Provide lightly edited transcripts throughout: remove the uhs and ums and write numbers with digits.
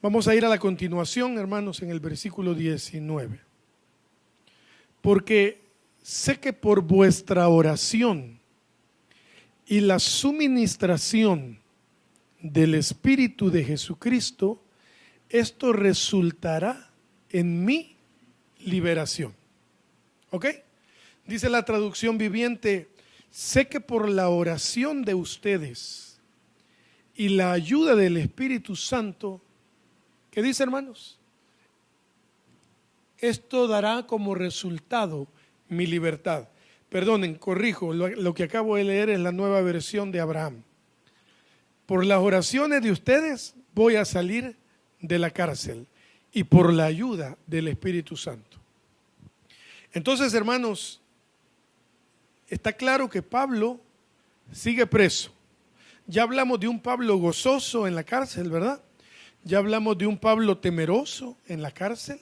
Vamos a ir a la continuación, hermanos, en el versículo 19. Porque sé que por vuestra oración y la suministración del Espíritu de Jesucristo, esto resultará en mi liberación. ¿Ok? Dice la traducción viviente: sé que por la oración de ustedes y la ayuda del Espíritu Santo, ¿qué dice, hermanos? Esto dará como resultado mi libertad. Perdonen, corrijo, lo que acabo de leer es la nueva versión de Abraham. Por las oraciones de ustedes voy a salir de la cárcel y por la ayuda del Espíritu Santo. Entonces, hermanos, está claro que Pablo sigue preso. Ya hablamos de un Pablo gozoso en la cárcel, ¿verdad? Ya hablamos de un Pablo temeroso en la cárcel.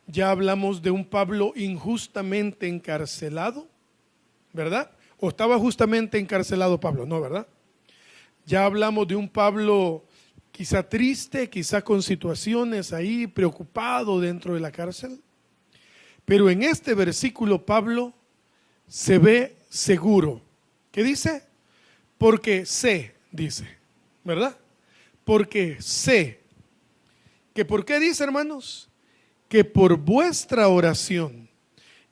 Ya hablamos de un Pablo injustamente encarcelado, ¿verdad? ¿O estaba justamente encarcelado Pablo? No, ¿verdad? Ya hablamos de un Pablo quizá triste, quizá con situaciones ahí, preocupado dentro de la cárcel. Pero en este versículo Pablo se ve seguro. ¿Qué dice? Porque sé, dice, ¿verdad? Porque sé. ¿Que por qué dice, hermanos? Que por vuestra oración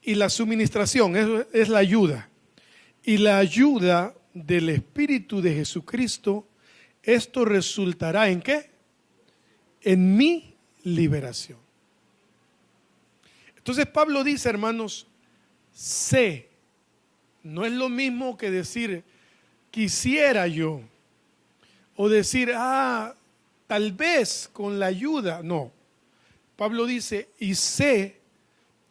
y la suministración, eso es la ayuda, y la ayuda del Espíritu de Jesucristo, esto resultará ¿en qué? En mi liberación. Entonces Pablo dice, hermanos, sé. No es lo mismo que decir quisiera yo, o decir tal vez con la ayuda. No, Pablo dice, y sé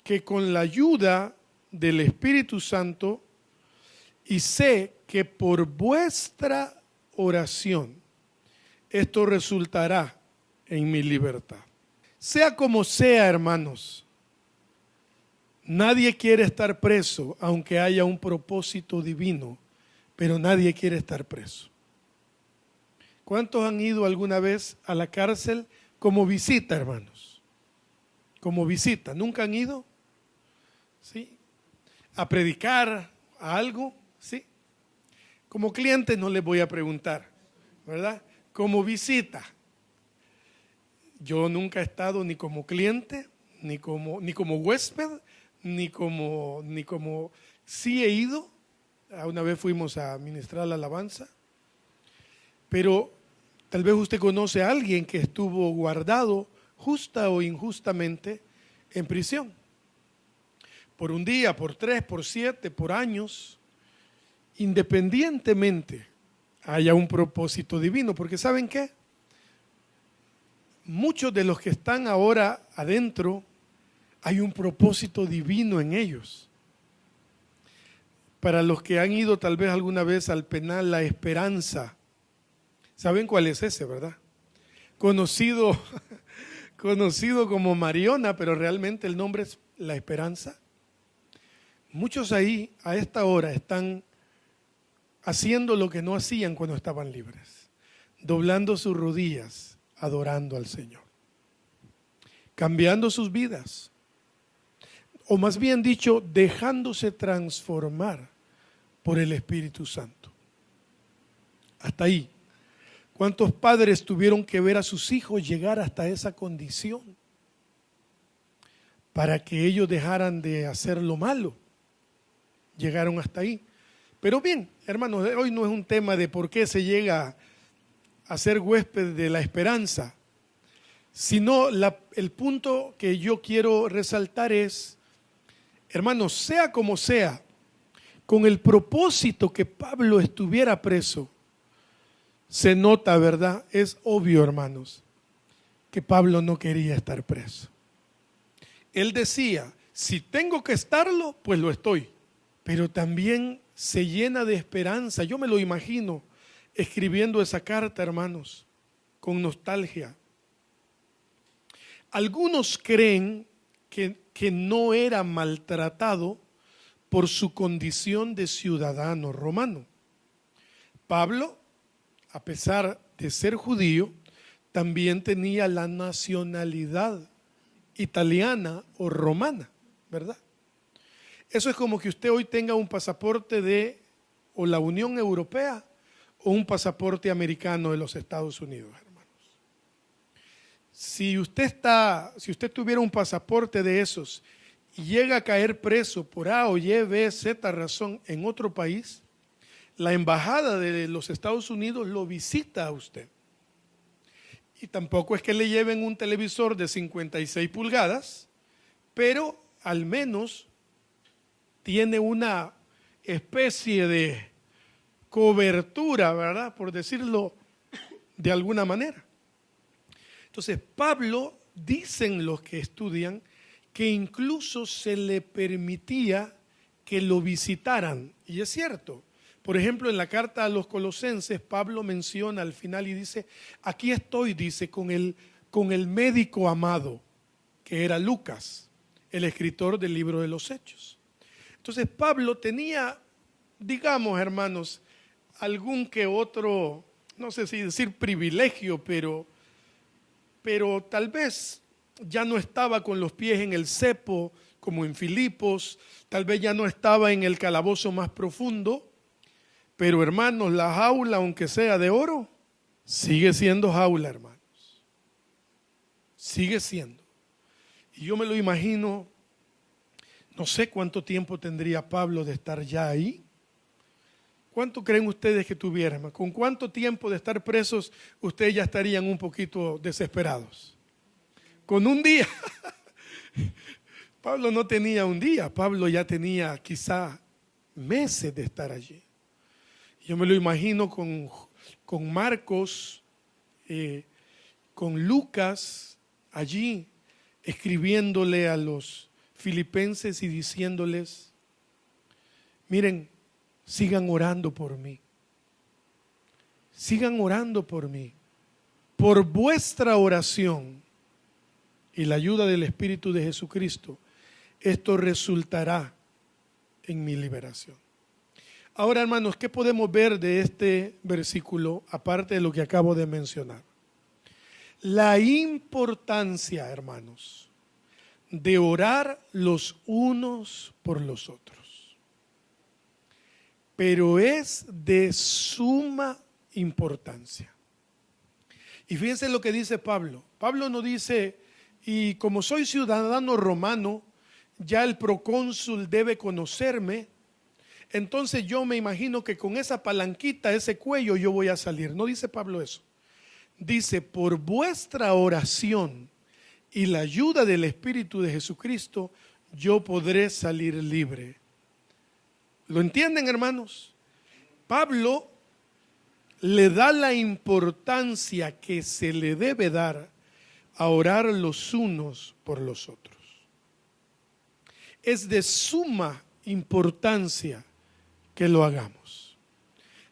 que con la ayuda del Espíritu Santo, y sé que por vuestra oración esto resultará en mi libertad. Sea como sea, hermanos, nadie quiere estar preso, aunque haya un propósito divino, pero nadie quiere estar preso. ¿Cuántos han ido alguna vez a la cárcel como visita, hermanos? Como visita, ¿nunca han ido? ¿Sí? A predicar, a algo, ¿sí? Como cliente no les voy a preguntar, ¿verdad? Como visita. Yo nunca he estado ni como cliente, ni como huésped, ni como sí he ido. Una vez fuimos a ministrar la alabanza, pero tal vez usted conoce a alguien que estuvo guardado justa o injustamente en prisión. Por un día, por 3, por 7, por años, independientemente haya un propósito divino. Porque ¿saben qué? Muchos de los que están ahora adentro, hay un propósito divino en ellos. Para los que han ido tal vez alguna vez al penal La Esperanza, ¿saben cuál es ese, verdad? Conocido como Mariona, pero realmente el nombre es La Esperanza. Muchos ahí a esta hora están haciendo lo que no hacían cuando estaban libres, doblando sus rodillas, adorando al Señor, cambiando sus vidas, o más bien dicho, dejándose transformar por el Espíritu Santo. Hasta ahí. ¿Cuántos padres tuvieron que ver a sus hijos llegar hasta esa condición para que ellos dejaran de hacer lo malo? Llegaron hasta ahí. Pero bien, hermanos, hoy no es un tema de por qué se llega a ser huésped de La Esperanza, sino el punto que yo quiero resaltar es, hermanos, sea como sea, con el propósito que Pablo estuviera preso, se nota, ¿verdad? Es obvio, hermanos, que Pablo no quería estar preso. Él decía, si tengo que estarlo, pues lo estoy. Pero también se llena de esperanza. Yo me lo imagino escribiendo esa carta, hermanos, con nostalgia. Algunos creen que no era maltratado por su condición de ciudadano romano. Pablo, a pesar de ser judío, también tenía la nacionalidad italiana o romana, ¿verdad? Eso es como que usted hoy tenga un pasaporte de o la Unión Europea o un pasaporte americano de los Estados Unidos, hermanos. Si usted tuviera un pasaporte de esos y llega a caer preso por A o Y, B, Z razón en otro país, la embajada de los Estados Unidos lo visita a usted. Y tampoco es que le lleven un televisor de 56 pulgadas, pero al menos tiene una especie de cobertura, ¿verdad? Por decirlo de alguna manera. Entonces, Pablo, dicen los que estudian, que incluso se le permitía que lo visitaran. Y es cierto. Por ejemplo, en la carta a los Colosenses, Pablo menciona al final y dice, aquí estoy, dice, con el médico amado, que era Lucas, el escritor del libro de los Hechos. Entonces, Pablo tenía, digamos, hermanos, algún que otro, no sé si decir privilegio, pero tal vez ya no estaba con los pies en el cepo, como en Filipos, tal vez ya no estaba en el calabozo más profundo. Pero hermanos, la jaula, aunque sea de oro, sigue siendo jaula, hermanos. Sigue siendo. Y yo me lo imagino, no sé cuánto tiempo tendría Pablo de estar ya ahí. ¿Cuánto creen ustedes que tuviera? ¿Con cuánto tiempo de estar presos ustedes ya estarían un poquito desesperados? Con un día. Pablo no tenía un día, Pablo ya tenía quizá meses de estar allí. Yo me lo imagino con Marcos, con Lucas, allí escribiéndole a los filipenses y diciéndoles, miren, sigan orando por mí. Sigan orando por mí. Por vuestra oración y la ayuda del Espíritu de Jesucristo, esto resultará en mi liberación. Ahora, hermanos, ¿qué podemos ver de este versículo, aparte de lo que acabo de mencionar? La importancia, hermanos, de orar los unos por los otros. Pero es de suma importancia. Y fíjense lo que dice Pablo. Pablo no dice, y como soy ciudadano romano, ya el procónsul debe conocerme, entonces yo me imagino que con esa palanquita, ese cuello, yo voy a salir. No dice Pablo eso. Dice, por vuestra oración y la ayuda del Espíritu de Jesucristo, yo podré salir libre. ¿Lo entienden, hermanos? Pablo le da la importancia que se le debe dar a orar los unos por los otros. Es de suma importancia que lo hagamos.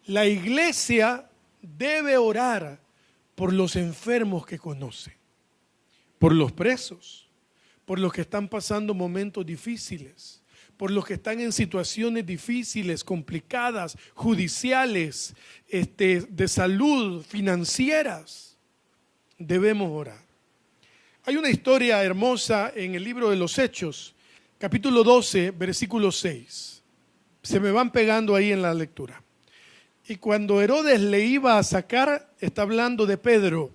La iglesia debe orar por los enfermos que conoce, por los presos, por los que están pasando momentos difíciles, por los que están en situaciones difíciles, complicadas, judiciales, de salud, financieras. Debemos orar. Hay una historia hermosa en el libro de los Hechos, capítulo 12, versículo 6. Se me van pegando ahí en la lectura. Y cuando Herodes le iba a sacar, está hablando de Pedro.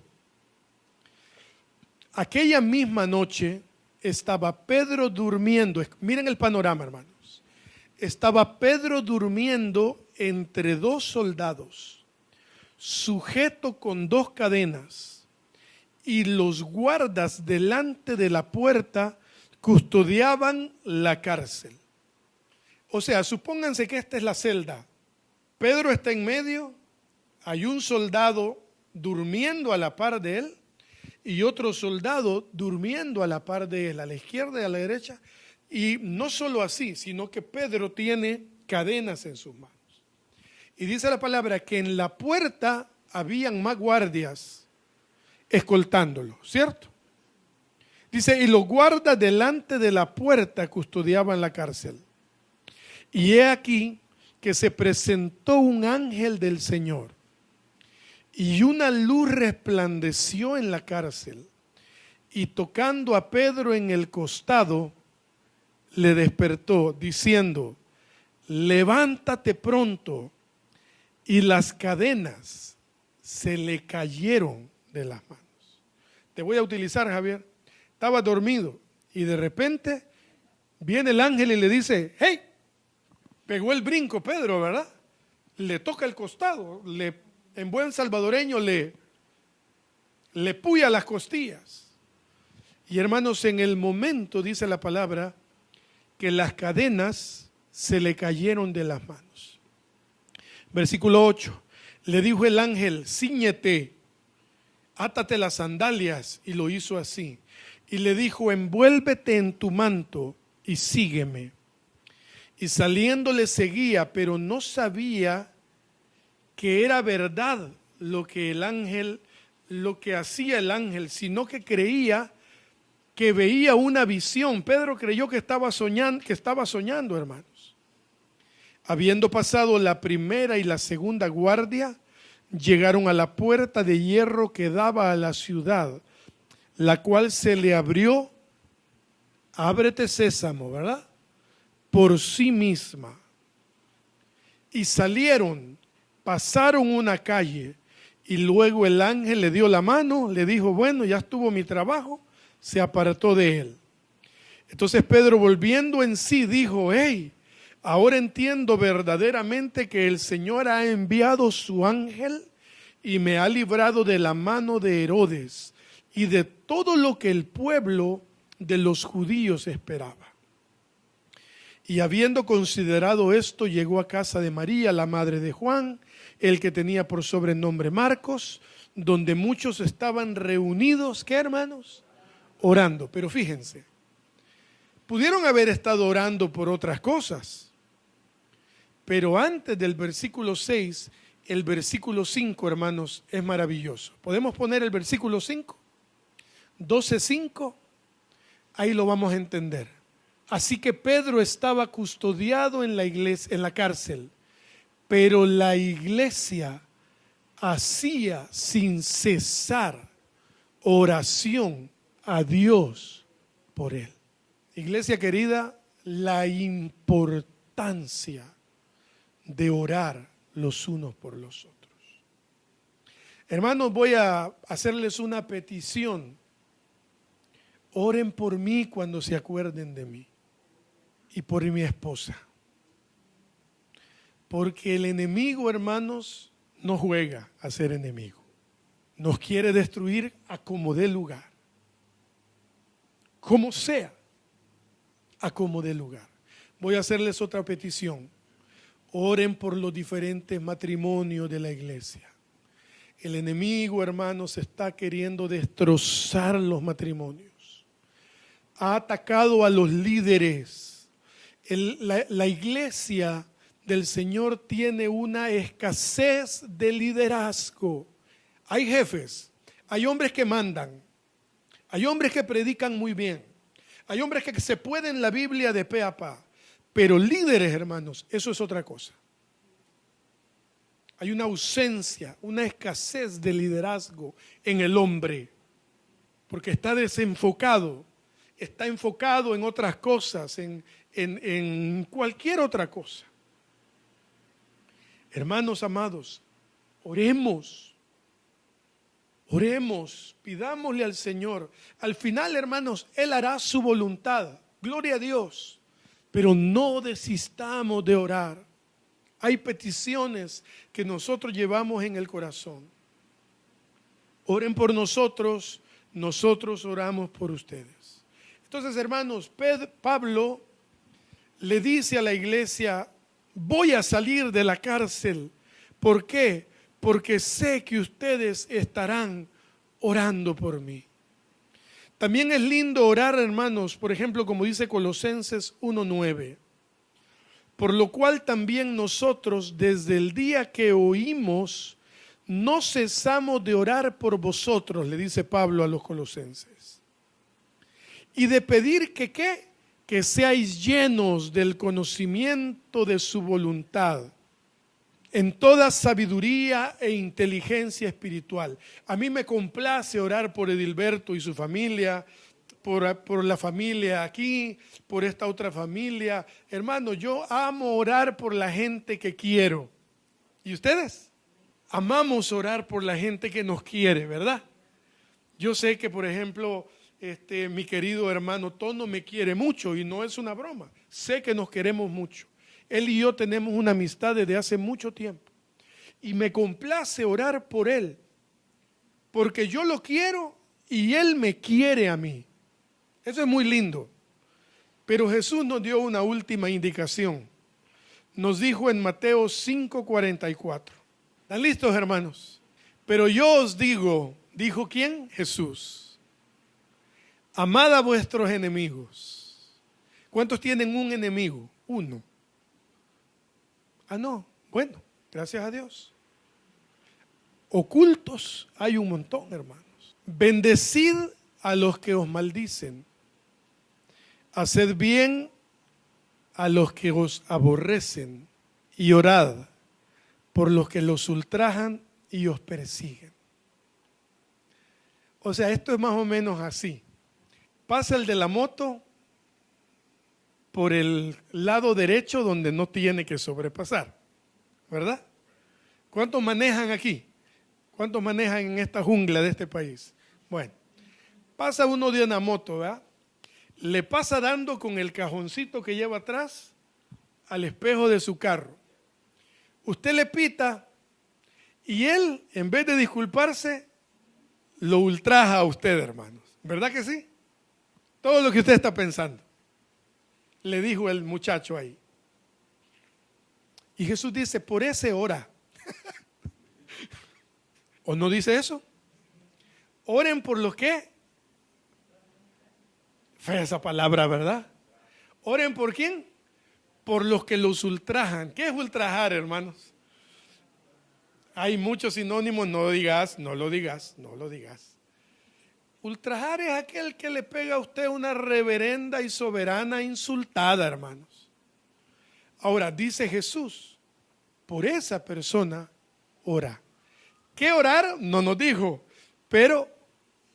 Aquella misma noche estaba Pedro durmiendo. Miren el panorama, hermanos. Estaba Pedro durmiendo entre dos soldados, sujeto con dos cadenas, y los guardas delante de la puerta custodiaban la cárcel. O sea, supónganse que esta es la celda. Pedro está en medio, hay un soldado durmiendo a la par de él y otro soldado durmiendo a la par de él, a la izquierda y a la derecha. Y no solo así, sino que Pedro tiene cadenas en sus manos. Y dice la palabra que en la puerta habían más guardias escoltándolo, ¿cierto? Dice, y los guardas delante de la puerta custodiaban la cárcel. Y he aquí que se presentó un ángel del Señor Y una luz resplandeció en la cárcel, y tocando a Pedro en el costado, le despertó, diciendo: levántate pronto. Y las cadenas se le cayeron de las manos. Te voy a utilizar, Javier. Estaba dormido y de repente viene el ángel y le dice: hey, pegó el brinco Pedro, ¿verdad? Le toca el costado, en buen salvadoreño le puya las costillas. Y hermanos, en el momento, dice la palabra, que las cadenas se le cayeron de las manos. Versículo 8, le dijo el ángel: cíñete, átate las sandalias, y lo hizo así. Y le dijo: envuélvete en tu manto y sígueme. Y saliendo le seguía, pero no sabía que era verdad lo que hacía el ángel, sino que creía que veía una visión. Pedro creyó que estaba soñando, hermanos. Habiendo pasado la primera y la segunda guardia, llegaron a la puerta de hierro que daba a la ciudad, la cual se le abrió, ábrete sésamo, ¿verdad?, por sí misma. Y salieron, pasaron una calle, y luego el ángel le dio la mano, le dijo: bueno, ya estuvo mi trabajo, se apartó de él. Entonces Pedro, volviendo en sí, dijo: hey, ahora entiendo verdaderamente que el Señor ha enviado su ángel y me ha librado de la mano de Herodes y de todo lo que el pueblo de los judíos esperaba. Y habiendo considerado esto, llegó a casa de María, la madre de Juan, el que tenía por sobrenombre Marcos, donde muchos estaban reunidos, ¿qué, hermanos? Orando. Pero fíjense, pudieron haber estado orando por otras cosas, pero antes del versículo 6, el versículo 5, hermanos, es maravilloso. ¿Podemos poner el versículo 5? 12:5, ahí lo vamos a entender. Así que Pedro estaba custodiado en la iglesia, en la cárcel, pero la iglesia hacía sin cesar oración a Dios por él. Iglesia querida, la importancia de orar los unos por los otros. Hermanos, voy a hacerles una petición. Oren por mí cuando se acuerden de mí y por mi esposa. Porque el enemigo, hermanos, no juega a ser enemigo. Nos quiere destruir a como dé lugar. Como sea, a como dé lugar. Voy a hacerles otra petición. Oren por los diferentes matrimonios de la iglesia. El enemigo, hermanos, está queriendo destrozar los matrimonios. Ha atacado a los líderes. La iglesia del Señor tiene una escasez de liderazgo. Hay jefes, hay hombres que mandan, hay hombres que predican muy bien, hay hombres que se pueden la Biblia de pe a pa, pero líderes, hermanos, eso es otra cosa. Hay una ausencia, una escasez de liderazgo en el hombre, porque está desenfocado, está enfocado en otras cosas, en cualquier otra cosa. Hermanos amados, oremos, pidámosle al Señor. Al final, hermanos, Él hará su voluntad, gloria a Dios, pero no desistamos de orar. Hay peticiones que nosotros llevamos en el corazón. Oren por nosotros, nosotros oramos por ustedes. Entonces, hermanos, Pablo le dice a la iglesia: voy a salir de la cárcel. ¿Por qué? Porque sé que ustedes estarán orando por mí. También es lindo orar, hermanos, por ejemplo, como dice Colosenses 1:9. Por lo cual también nosotros, desde el día que oímos, no cesamos de orar por vosotros, le dice Pablo a los colosenses. Y de pedir que, ¿qué? Que seáis llenos del conocimiento de su voluntad. en toda sabiduría e inteligencia espiritual. A mí me complace orar por Edilberto y su familia, por la familia aquí, por esta otra familia. Hermano, yo amo orar por la gente que quiero. ¿Y ustedes? Amamos orar por la gente que nos quiere, ¿verdad? Yo sé que, por ejemplo, mi querido hermano Tono me quiere mucho y no es una broma. Sé que nos queremos mucho. Él y yo tenemos una amistad desde hace mucho tiempo. Y me complace orar por él, porque yo lo quiero y él me quiere a mí. Eso es muy lindo. Pero Jesús nos dio una última indicación. Nos dijo en Mateo 5:44. ¿Están listos, hermanos? Pero yo os digo, ¿dijo quién? Jesús. Amad a vuestros enemigos. ¿Cuántos tienen un enemigo? Uno. No. Bueno, gracias a Dios. Ocultos hay un montón, hermanos. Bendecid a los que os maldicen. Haced bien a los que os aborrecen. Y orad por los que los ultrajan y os persiguen. O sea, esto es más o menos así. Pasa el de la moto por el lado derecho donde no tiene que sobrepasar, ¿verdad? ¿Cuántos manejan aquí? ¿Cuántos manejan en esta jungla de este país? Bueno, pasa uno de una moto, ¿verdad? Le pasa dando con el cajoncito que lleva atrás al espejo de su carro. Usted le pita y él, en vez de disculparse, lo ultraja a usted, hermanos. ¿Verdad que sí? Todo lo que usted está pensando, le dijo el muchacho ahí. Y Jesús dice, por ese ora. ¿O no dice eso? Oren por los que. Fea esa palabra, ¿verdad? Oren por quién. Por los que los ultrajan. ¿Qué es ultrajar, hermanos? Hay muchos sinónimos, no lo digas, no lo digas, no lo digas. Ultrajar es aquel que le pega a usted una reverenda y soberana insultada, hermanos. Ahora, dice Jesús, por esa persona ora. ¿Qué orar? No nos dijo, pero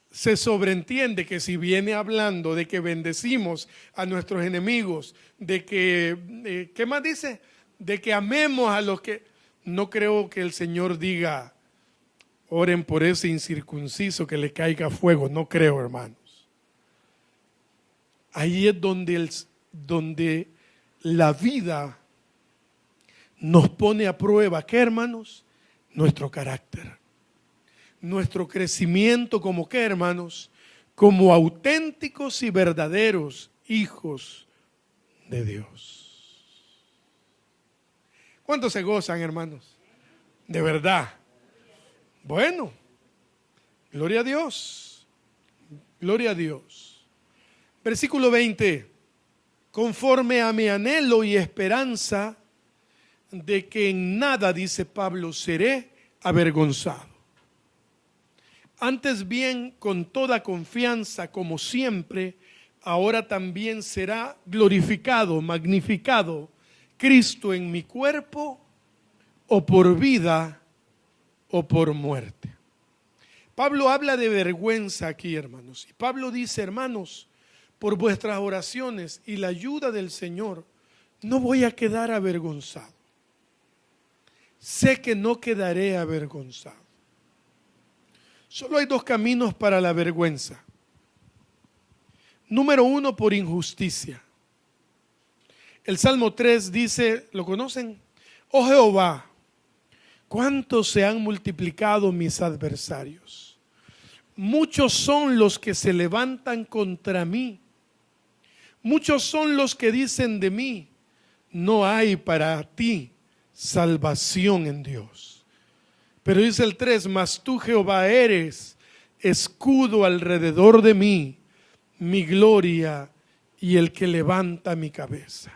se sobreentiende que si viene hablando de que bendecimos a nuestros enemigos, de que, ¿qué más dice? De que amemos a los que, no creo que el Señor diga, oren por ese incircunciso que le caiga fuego, no creo, hermanos. Ahí es donde la vida nos pone a prueba, ¿qué, hermanos? Nuestro carácter. Nuestro crecimiento como ¿qué, hermanos? Como auténticos y verdaderos hijos de Dios. ¿Cuántos se gozan, hermanos? De verdad. Bueno, gloria a Dios. Gloria a Dios. Versículo 20. Conforme a mi anhelo y esperanza de que en nada, dice Pablo, seré avergonzado. Antes bien, con toda confianza, como siempre, ahora también será glorificado, magnificado Cristo en mi cuerpo, o por vida o por muerte. Pablo habla de vergüenza aquí, hermanos. Y Pablo dice, hermanos, por vuestras oraciones y la ayuda del Señor, no voy a quedar avergonzado. Sé que no quedaré avergonzado. Solo hay dos caminos para la vergüenza. Número uno, por injusticia. El Salmo 3 dice, ¿lo conocen? Oh Jehová, ¿cuántos se han multiplicado mis adversarios? Muchos son los que se levantan contra mí. Muchos son los que dicen de mí, no hay para ti salvación en Dios. Pero dice el 3, mas tú, Jehová, eres escudo alrededor de mí, mi gloria y el que levanta mi cabeza.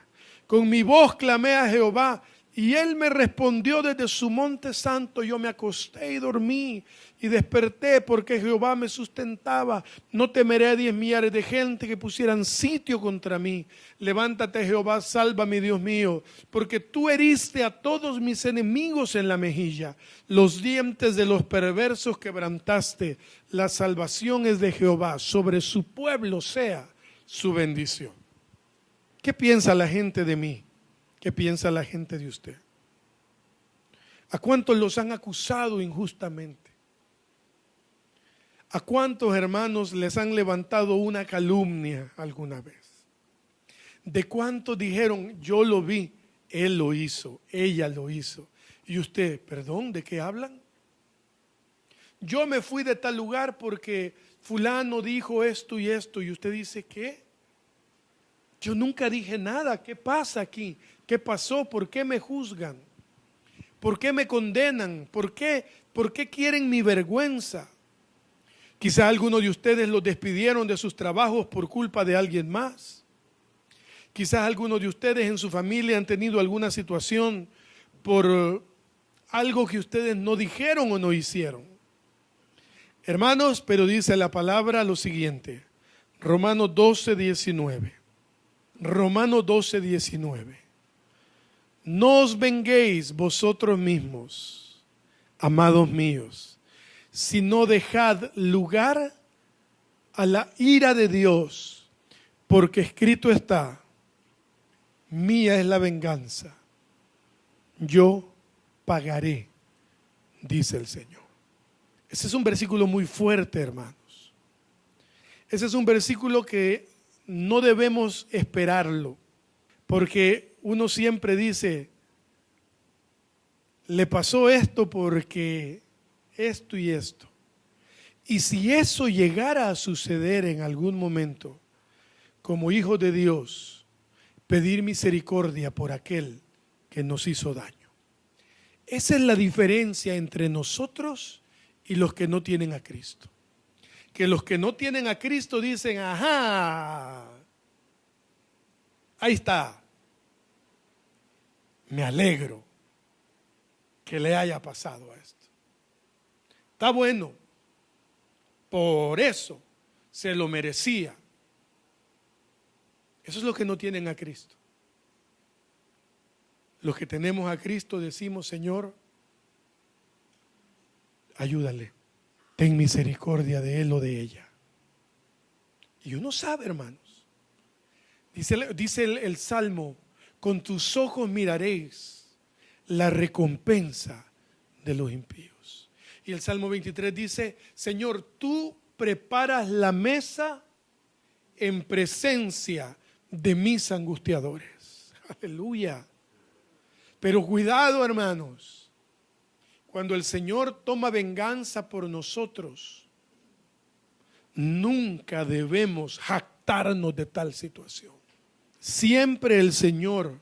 Con mi voz clamé a Jehová y él me respondió desde su monte santo. Yo me acosté y dormí y desperté porque Jehová me sustentaba. No temeré a 10 millares de gente que pusieran sitio contra mí. Levántate, Jehová, sálvame, Dios mío, porque tú heriste a todos mis enemigos en la mejilla. Los dientes de los perversos quebrantaste. La salvación es de Jehová, sobre su pueblo sea su bendición. ¿Qué piensa la gente de mí? ¿Qué piensa la gente de usted? ¿A cuántos los han acusado injustamente? ¿A cuántos hermanos les han levantado una calumnia alguna vez? ¿De cuántos dijeron, yo lo vi, él lo hizo, ella lo hizo? Y usted, perdón, ¿de qué hablan? Yo me fui de tal lugar porque fulano dijo esto y esto, y usted dice, ¿qué? Yo nunca dije nada. ¿Qué pasa aquí? ¿Qué pasó? ¿Por qué me juzgan? ¿Por qué me condenan? ¿Por qué quieren mi vergüenza? Quizá algunos de ustedes los despidieron de sus trabajos por culpa de alguien más. Quizás algunos de ustedes en su familia han tenido alguna situación por algo que ustedes no dijeron o no hicieron. Hermanos, pero dice la palabra lo siguiente. Romanos 12:19. Romanos 12:19. No os venguéis vosotros mismos, amados míos, sino dejad lugar a la ira de Dios, porque escrito está, mía es la venganza, yo pagaré, dice el Señor. Ese es un versículo muy fuerte, hermanos. Ese es un versículo que no debemos esperarlo, porque uno siempre dice, le pasó esto porque esto y esto. Y si eso llegara a suceder en algún momento, como hijos de Dios, pedir misericordia por aquel que nos hizo daño. Esa es la diferencia entre nosotros y los que no tienen a Cristo. Que los que no tienen a Cristo dicen, ajá, ahí está. Me alegro que le haya pasado a esto. Está bueno. Por eso se lo merecía. Eso es lo que no tienen a Cristo. Los que tenemos a Cristo decimos, Señor, ayúdale. Ten misericordia de él o de ella. Y uno sabe, hermanos. Dice el Salmo, con tus ojos miraréis la recompensa de los impíos. Y el Salmo 23 dice, Señor, tú preparas la mesa en presencia de mis angustiadores. Aleluya. Pero cuidado, hermanos, cuando el Señor toma venganza por nosotros, nunca debemos jactarnos de tal situación. Siempre el Señor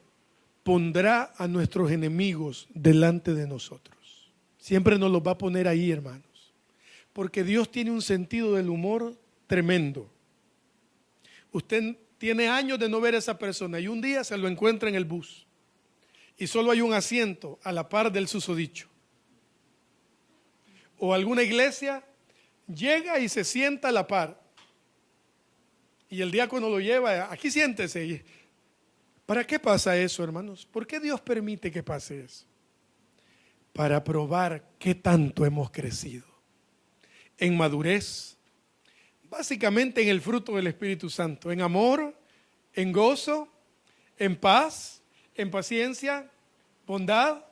pondrá a nuestros enemigos delante de nosotros. Siempre nos los va a poner ahí, hermanos. Porque Dios tiene un sentido del humor tremendo. Usted tiene años de no ver a esa persona y un día se lo encuentra en el bus. Y solo hay un asiento a la par del susodicho. O alguna iglesia llega y se sienta a la par. Y el diácono lo lleva, aquí siéntese. ¿Para qué pasa eso, hermanos? ¿Por qué Dios permite que pase eso? Para probar qué tanto hemos crecido. En madurez, básicamente en el fruto del Espíritu Santo. En amor, en gozo, en paz, en paciencia, bondad,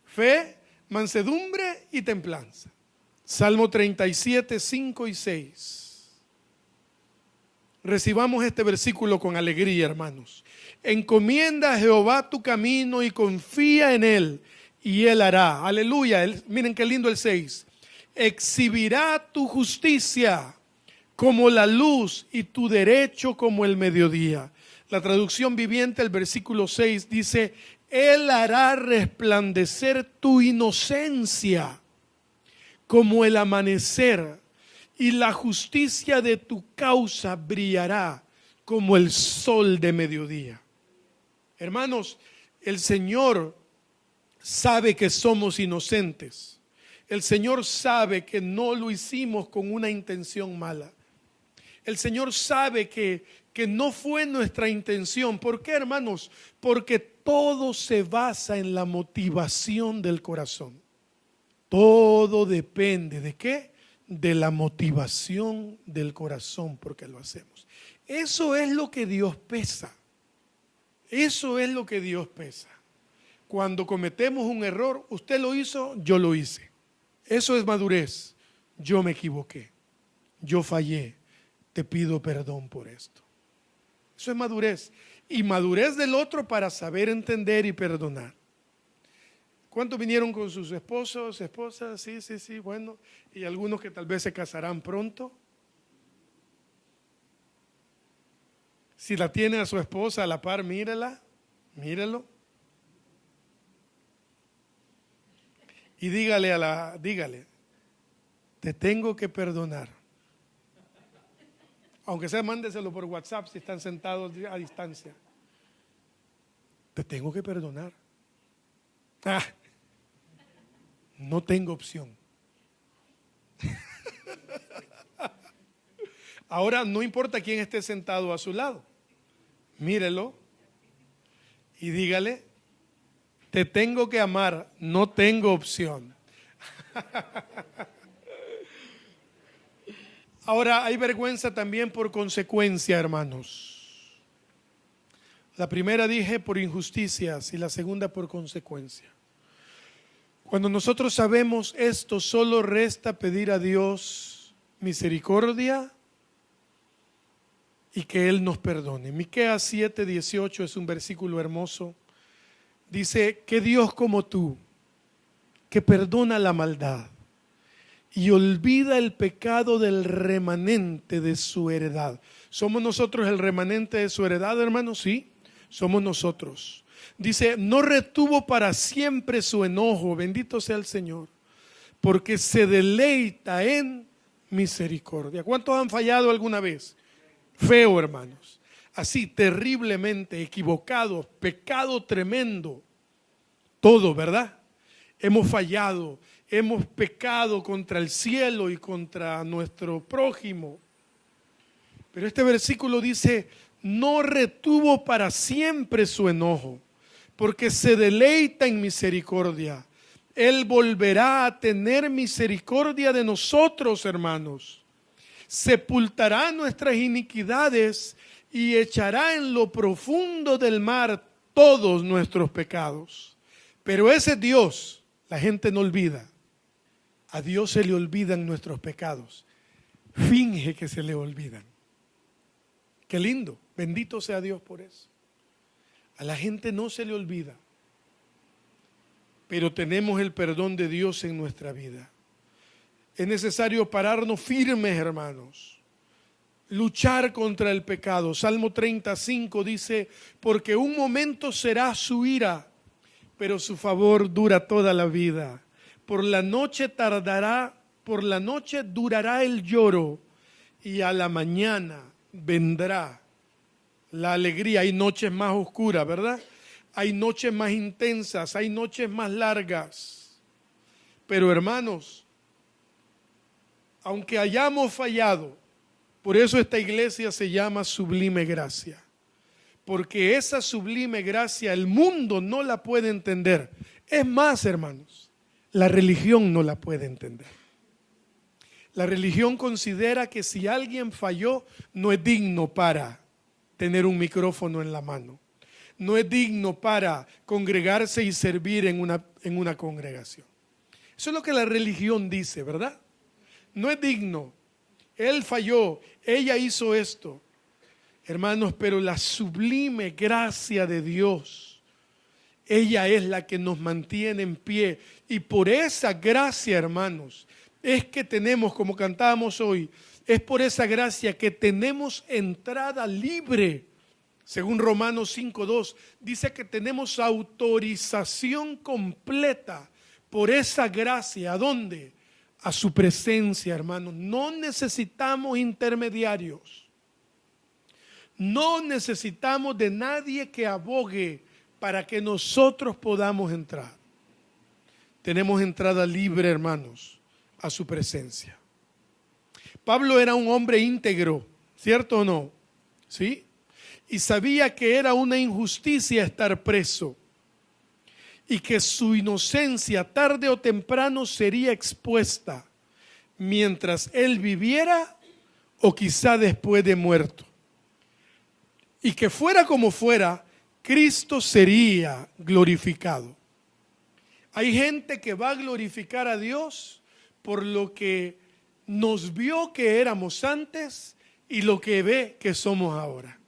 fe, mansedumbre y templanza. Salmo 37, 5 y 6. Recibamos este versículo con alegría, hermanos. Encomienda a Jehová tu camino y confía en él, y él hará. Aleluya. Miren qué lindo el 6. Exhibirá tu justicia como la luz y tu derecho como el mediodía. La traducción viviente, el versículo 6 dice, él hará resplandecer tu inocencia como el amanecer, y la justicia de tu causa brillará como el sol de mediodía. Hermanos, el Señor sabe que somos inocentes. El Señor sabe que no lo hicimos con una intención mala. El Señor sabe que no fue nuestra intención. ¿Por qué, hermanos? Porque todo se basa en la motivación del corazón. Todo depende ¿de qué? De la motivación del corazón porque lo hacemos. Eso es lo que Dios pesa. Eso es lo que Dios pesa. Cuando cometemos un error, usted lo hizo, yo lo hice. Eso es madurez. Yo me equivoqué. Yo fallé. Te pido perdón por esto. Eso es madurez. Y madurez del otro para saber entender y perdonar. ¿Cuántos vinieron con sus esposos, esposas? Sí, bueno. Y algunos que tal vez se casarán pronto. Si la tiene a su esposa a la par, mírela, mírelo. Y dígale, te tengo que perdonar. Aunque sea, mándeselo por WhatsApp si están sentados a distancia. Te tengo que perdonar. No tengo opción. Ahora no importa quién esté sentado a su lado. Mírelo y dígale, te tengo que amar, no tengo opción. Ahora hay vergüenza también por consecuencia, hermanos. La primera dije por injusticias y la segunda por consecuencia. Cuando nosotros sabemos esto, solo resta pedir a Dios misericordia y que Él nos perdone. Miqueas 7:18 es un versículo hermoso. Dice, que Dios como tú, que perdona la maldad y olvida el pecado del remanente de su heredad. ¿Somos nosotros el remanente de su heredad, hermanos? Sí, somos nosotros. Dice, no retuvo para siempre su enojo, bendito sea el Señor, porque se deleita en misericordia. ¿Cuántos han fallado alguna vez? Feo, hermanos. Así, terriblemente equivocados, pecado tremendo. Todo, ¿verdad? Hemos fallado, hemos pecado contra el cielo y contra nuestro prójimo. Pero este versículo dice, no retuvo para siempre su enojo, porque se deleita en misericordia. Él volverá a tener misericordia de nosotros, hermanos. Sepultará nuestras iniquidades y echará en lo profundo del mar todos nuestros pecados. Pero ese Dios, la gente no olvida. A Dios se le olvidan nuestros pecados. Finge que se le olvidan. Qué lindo, bendito sea Dios por eso. A la gente no se le olvida, pero tenemos el perdón de Dios en nuestra vida. Es necesario pararnos firmes, hermanos, luchar contra el pecado. Salmo 35 dice, porque un momento será su ira, pero su favor dura toda la vida. Por la noche durará el lloro, y a la mañana vendrá la alegría. Hay noches más oscuras, ¿verdad? Hay noches más intensas, hay noches más largas. Pero hermanos, aunque hayamos fallado, por eso esta iglesia se llama Sublime Gracia. Porque esa sublime gracia el mundo no la puede entender. Es más, hermanos, la religión no la puede entender. La religión considera que si alguien falló, no es digno para tener un micrófono en la mano. No es digno para congregarse y servir en una congregación. Eso es lo que la religión dice, ¿verdad? No es digno. Él falló, ella hizo esto. Hermanos, pero la sublime gracia de Dios, ella es la que nos mantiene en pie. Y por esa gracia, hermanos, es que tenemos, como cantábamos hoy, es por esa gracia que tenemos entrada libre. Según Romanos 5:2, dice que tenemos autorización completa por esa gracia. ¿A dónde? A su presencia, hermanos. No necesitamos intermediarios. No necesitamos de nadie que abogue para que nosotros podamos entrar. tenemos entrada libre, hermanos, a su presencia. Pablo era un hombre íntegro, ¿cierto o no? ¿Sí? Y sabía que era una injusticia estar preso y que su inocencia tarde o temprano sería expuesta mientras él viviera o quizá después de muerto. Y que fuera como fuera, Cristo sería glorificado. Hay gente que va a glorificar a Dios por lo que nos vio que éramos antes y lo que ve que somos ahora.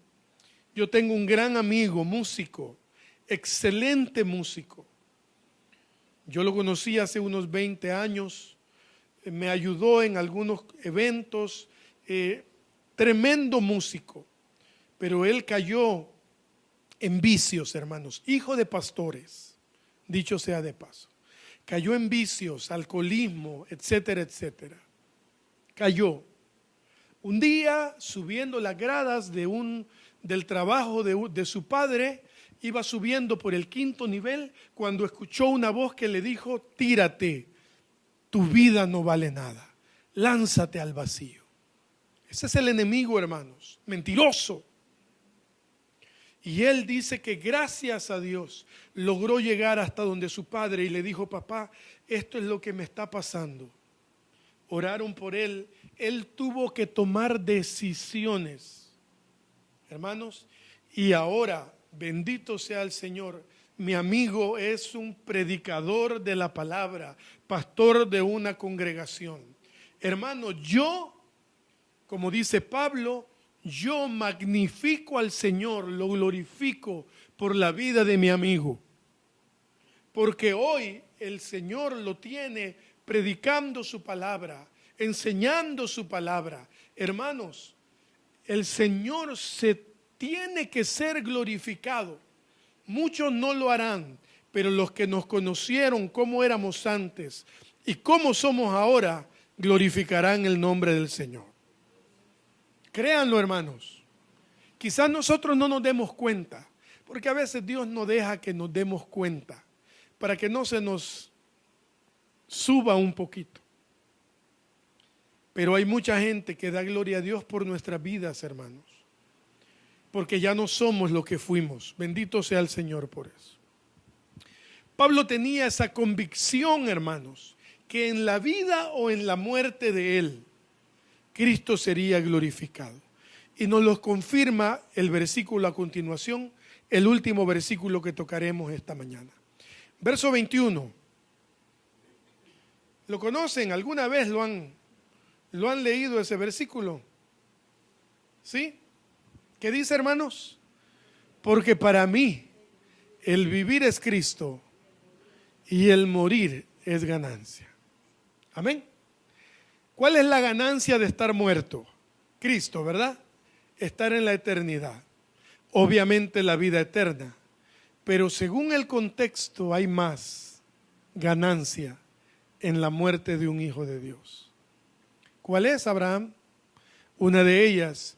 Yo tengo un gran amigo, músico, excelente músico. Yo lo conocí hace unos 20 años, me ayudó en algunos eventos, tremendo músico, pero él cayó en vicios, hermanos, hijo de pastores, dicho sea de paso. Cayó en vicios, alcoholismo, etcétera, etcétera. Cayó. Un día, subiendo las gradas del trabajo de su padre, iba subiendo por el 5º nivel cuando escuchó una voz que le dijo: tírate, tu vida no vale nada, lánzate al vacío. Ese es el enemigo, hermanos, mentiroso. Y él dice que gracias a Dios logró llegar hasta donde su padre y le dijo: papá, esto es lo que me está pasando. Oraron por él, él tuvo que tomar decisiones, hermanos, y ahora, bendito sea el Señor, mi amigo es un predicador de la palabra, pastor de una congregación. Hermano, yo, como dice Pablo, yo magnifico al Señor, lo glorifico por la vida de mi amigo. Porque hoy el Señor lo tiene predicando su palabra, enseñando su palabra. Hermanos, el Señor tiene que ser glorificado. Muchos no lo harán, pero los que nos conocieron cómo éramos antes y cómo somos ahora, glorificarán el nombre del Señor. Créanlo, hermanos. Quizás nosotros no nos demos cuenta, porque a veces Dios no deja que nos demos cuenta, para que no se nos suba un poquito. Pero hay mucha gente que da gloria a Dios por nuestras vidas, hermanos, porque ya no somos lo que fuimos. Bendito sea el Señor por eso. Pablo tenía esa convicción, hermanos, que en la vida o en la muerte de él, Cristo sería glorificado. Y nos lo confirma el versículo a continuación, el último versículo que tocaremos esta mañana. Verso 21. ¿Lo conocen? ¿Alguna vez lo han leído ese versículo? ¿Sí? ¿Qué dice, hermanos? Porque para mí el vivir es Cristo y el morir es ganancia. Amén. ¿Cuál es la ganancia de estar muerto? Cristo, ¿verdad? Estar en la eternidad. Obviamente la vida eterna. Pero según el contexto hay más ganancia en la muerte de un hijo de Dios. ¿Cuál es, Abraham? Una de ellas,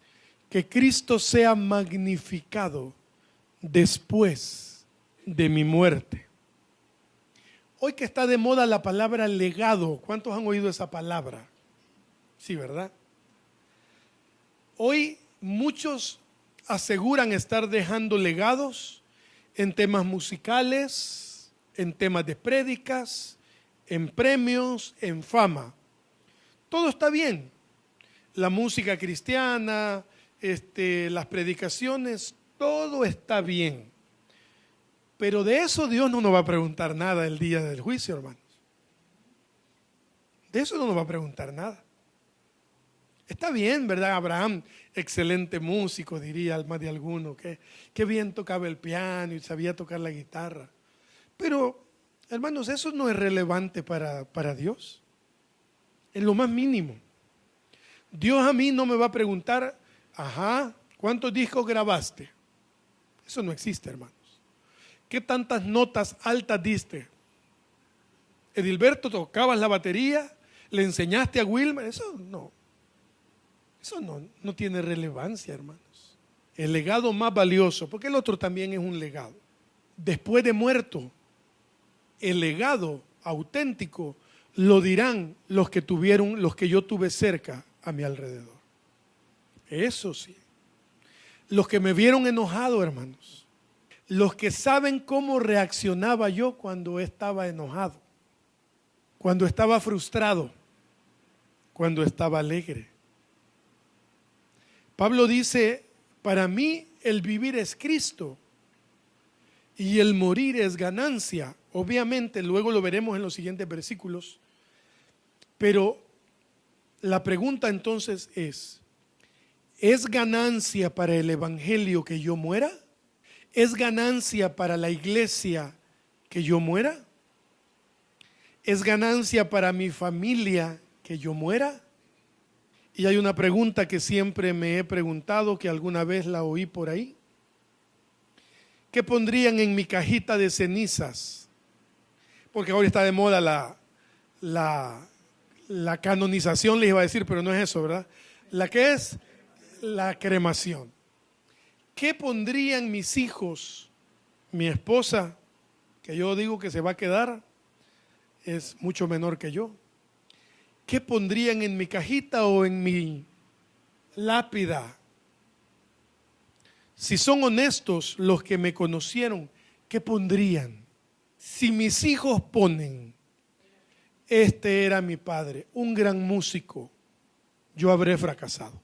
que Cristo sea magnificado después de mi muerte. Hoy que está de moda la palabra legado, ¿cuántos han oído esa palabra? Sí, ¿verdad? Hoy muchos aseguran estar dejando legados en temas musicales, en temas de prédicas, en premios, en fama. Todo está bien. La música cristiana, las predicaciones, todo está bien. Pero de eso Dios no nos va a preguntar nada el día del juicio, hermanos. De eso no nos va a preguntar nada. Está bien, ¿verdad? Abraham, excelente músico, diría más de alguno, que bien tocaba el piano y sabía tocar la guitarra. Pero, hermanos, eso no es relevante para Dios. En lo más mínimo. Dios a mí no me va a preguntar, ¿cuántos discos grabaste? Eso no existe, hermanos. ¿Qué tantas notas altas diste? Edilberto, ¿tocabas la batería? ¿Le enseñaste a Wilmer? Eso no tiene relevancia, hermanos. El legado más valioso, porque el otro también es un legado. Después de muerto, el legado auténtico, lo dirán los que yo tuve cerca a mi alrededor. Eso sí. Los que me vieron enojado, hermanos. Los que saben cómo reaccionaba yo cuando estaba enojado, cuando estaba frustrado, cuando estaba alegre. Pablo dice, para mí el vivir es Cristo y el morir es ganancia. Obviamente, luego lo veremos en los siguientes versículos. Pero la pregunta entonces ¿es ganancia para el evangelio que yo muera? ¿Es ganancia para la iglesia que yo muera? ¿Es ganancia para mi familia que yo muera? Y hay una pregunta que siempre me he preguntado, que alguna vez la oí por ahí. ¿Qué pondrían en mi cajita de cenizas? Porque ahora está de moda la canonización, les iba a decir, pero no es eso, ¿verdad? La que es la cremación. ¿Qué pondrían mis hijos, mi esposa, que yo digo que se va a quedar, es mucho menor que yo? ¿Qué pondrían en mi cajita o en mi lápida? Si son honestos los que me conocieron, ¿qué pondrían? Si mis hijos ponen, este era mi padre, un gran músico, yo habré fracasado.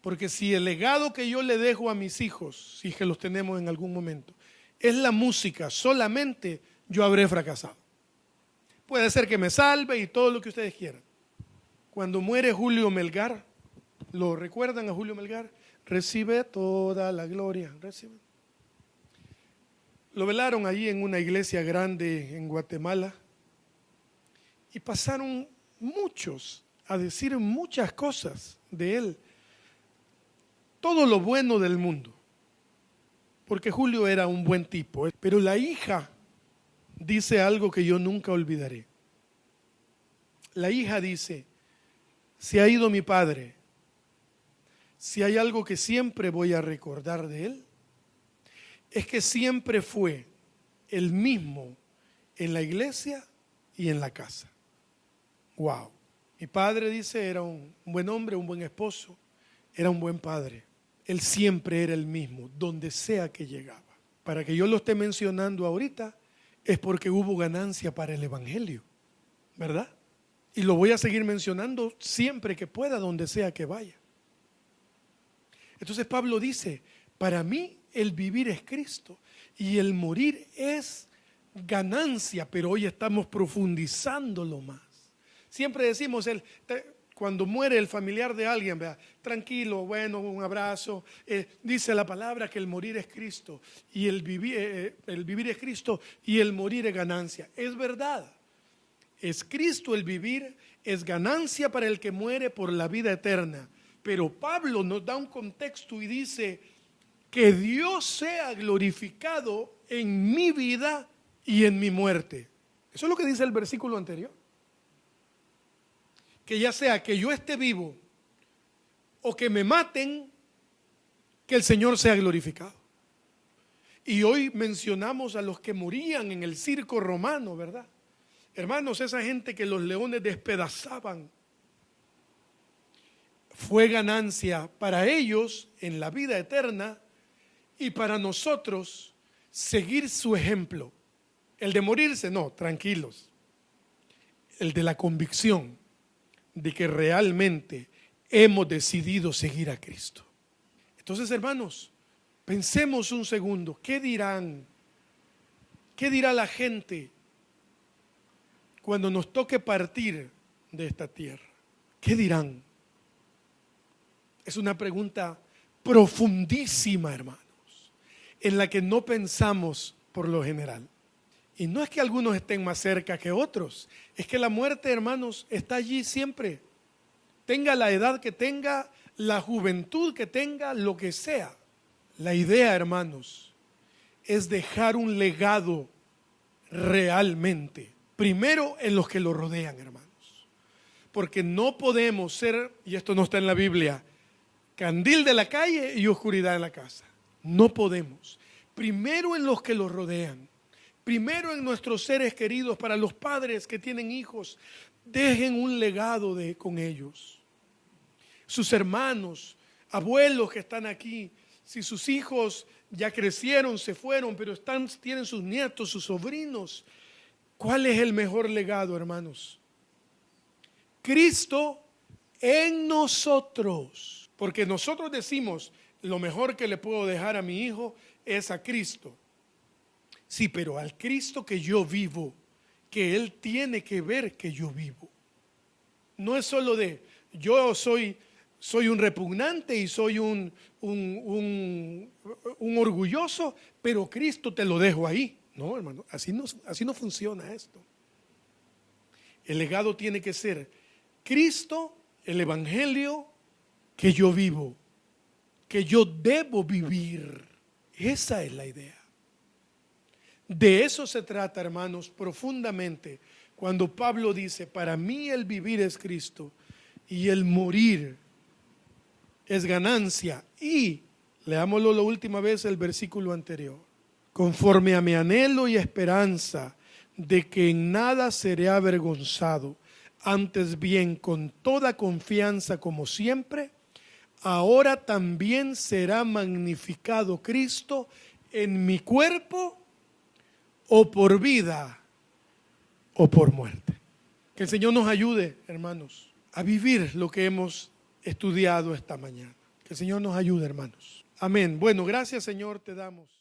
Porque si el legado que yo le dejo a mis hijos, si es que los tenemos en algún momento, es la música solamente, yo habré fracasado. Puede ser que me salve y todo lo que ustedes quieran. Cuando muere Julio Melgar, ¿lo recuerdan a Julio Melgar? Recibe toda la gloria. Recibe. Lo velaron allí en una iglesia grande en Guatemala y pasaron muchos a decir muchas cosas de él. Todo lo bueno del mundo, porque Julio era un buen tipo, pero la hija dice algo que yo nunca olvidaré. La hija dice, se ha ido mi padre, si hay algo que siempre voy a recordar de él, es que siempre fue el mismo en la iglesia y en la casa. Wow. Mi padre, dice, era un buen hombre, un buen esposo, era un buen padre. Él siempre era el mismo, donde sea que llegaba. Para que yo lo esté mencionando ahorita, es porque hubo ganancia para el evangelio, ¿verdad? Y lo voy a seguir mencionando siempre que pueda, donde sea que vaya. Entonces Pablo dice, para mí el vivir es Cristo y el morir es ganancia, pero hoy estamos profundizándolo más. Siempre decimos, cuando muere el familiar de alguien, vea, tranquilo, bueno, un abrazo, dice la palabra que el morir es Cristo y el vivir es Cristo y el morir es ganancia. Es verdad, es Cristo el vivir, es ganancia para el que muere por la vida eterna. Pero Pablo nos da un contexto y dice que Dios sea glorificado en mi vida y en mi muerte. Eso es lo que dice el versículo anterior. Que ya sea que yo esté vivo o que me maten, que el Señor sea glorificado. Y hoy mencionamos a los que morían en el circo romano, ¿verdad? Hermanos, esa gente que los leones despedazaban, fue ganancia para ellos en la vida eterna y para nosotros seguir su ejemplo. El de morirse, no, tranquilos. El de la convicción de que realmente hemos decidido seguir a Cristo. Entonces, hermanos, pensemos un segundo, ¿qué dirán? ¿Qué dirá la gente cuando nos toque partir de esta tierra? ¿Qué dirán? Es una pregunta profundísima, hermanos, en la que no pensamos por lo general. Y no es que algunos estén más cerca que otros, es que la muerte, hermanos, está allí siempre. Tenga la edad que tenga, la juventud que tenga, lo que sea. La idea, hermanos, es dejar un legado realmente, primero en los que lo rodean, hermanos. Porque no podemos ser, y esto no está en la Biblia, candil de la calle y oscuridad en la casa. No podemos. Primero en los que lo rodean. primero en nuestros seres queridos, para los padres que tienen hijos, dejen un legado con ellos. Sus hermanos, abuelos que están aquí, si sus hijos ya crecieron, se fueron, pero tienen sus nietos, sus sobrinos, ¿cuál es el mejor legado, hermanos? Cristo en nosotros. Porque nosotros decimos, lo mejor que le puedo dejar a mi hijo es a Cristo. Sí, pero al Cristo que yo vivo, que Él tiene que ver que yo vivo. No es solo de, yo soy un repugnante y soy un orgulloso, pero Cristo te lo dejo ahí. No, hermano, así no funciona esto. El legado tiene que ser Cristo, el Evangelio que yo vivo, que yo debo vivir. Esa es la idea. De eso se trata, hermanos, profundamente, cuando Pablo dice, para mí el vivir es Cristo y el morir es ganancia. Y leámoslo la última vez, el versículo anterior. Conforme a mi anhelo y esperanza de que en nada seré avergonzado, antes bien con toda confianza como siempre, ahora también será magnificado Cristo en mi cuerpo, o por vida o por muerte. Que el Señor nos ayude, hermanos, a vivir lo que hemos estudiado esta mañana. Que el Señor nos ayude, hermanos. Amén. Bueno, gracias, Señor, te damos.